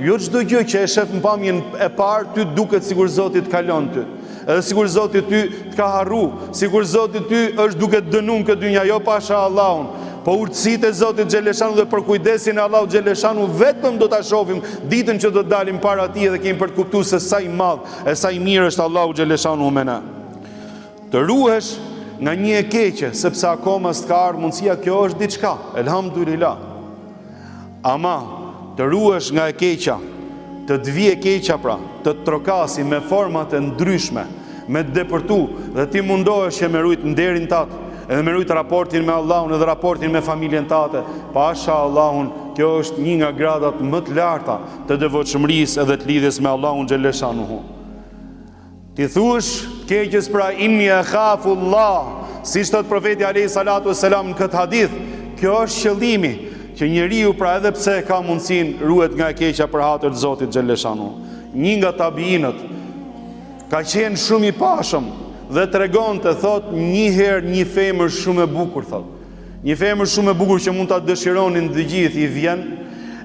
jo çdo gjë që e shef në pamjen e parë, ty duket sikur Zoti të kalon ty. Edhe sikur Zoti ty të ka harru, sikur Zoti ty është duke dënuar këtë dynja, jo pasha Allahun. Po urtësitë e Zotit Xheleshanu dhe për kujdesin e Allahut Xheleshanu vetëm do ta shohim ditën që do të dalim para Tij dhe kemi për të kuptuar se sa i madh e sa i mirë është Allahu Xheleshanu me na. Të ruhesh nga një e keqe, sepse akoma s'ka ardhur mundësia, kjo është diçka, elhamdulillah. Ama të ruhesh nga e keqja, të të vijë e keqja pra, të trokasi me format e ndryshme, me të depërtu, dhe ti mundohesh që me rujt nderin tatë, edhe me rujt raportin me Allahun edhe raportin me familjen tate, pasha Allahun, kjo është një nga gradat më të larta të devotshmërisë edhe të lidhjes me Allahun Xheleshanuhu. Ti thuash keqës pra inni akhafu Allah, siç thot profeti alayhi salatu wassalam në këtë hadith, kjo është qëllimi, që njeriu pra edhe pse ka mundësinë ruhet nga e keqja për hatër të Zotit Xheleshanuhu. Një nga tabiinët ka qenë shumë i pashëm dhe tregonte, thot, një herë një femër shumë e bukur, thot. Një femër shumë e bukur që mund ta dëshironin të gjithë, i vjen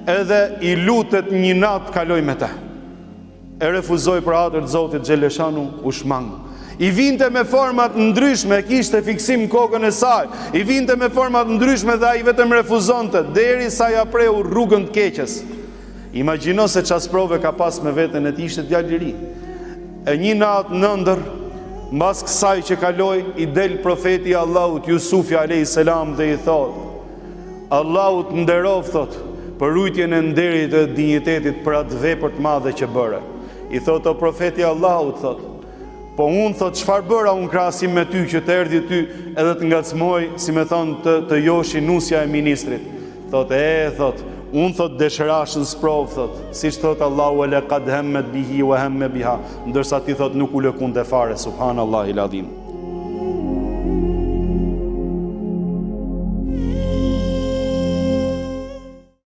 edhe i lutet një natë kaloj me te. E refuzoi për hatër të Zotit Xheleshanuhu, u shmang. I vinte me format ndryshme, kishte fiksim kokën e saj, i vinte me format ndryshme dhe ai vetëm refuzonte, derisa ja preu rrugën të keqes. Imagjino se çfarë sprove ka pas me veten e tij, ishte djalë i ri. E një natë në ëndër, mbas kësaj që kaloi, i del profeti i Allahut Jusufi alayhis salam dhe i thot: Allahu të nderoj, thot, për rujtjen e nderit dhe dinjitetit për atë vepër të madhe që bëre. I thot: o profeti i Allahut, thot, po unë, thot, çfarë bëra unë krahasim me ty që të erdhi ty edhe të ngacmoj, si me thonë, të joshi nusja e ministrit. Thot, thot, unë, thot, dëshirashën sprov, thot, siç thot Allahu laqad hammat bihi wa hamma biha, ndërsa ti, thot, nuk u lëkunde fare, subhanallahil adhim.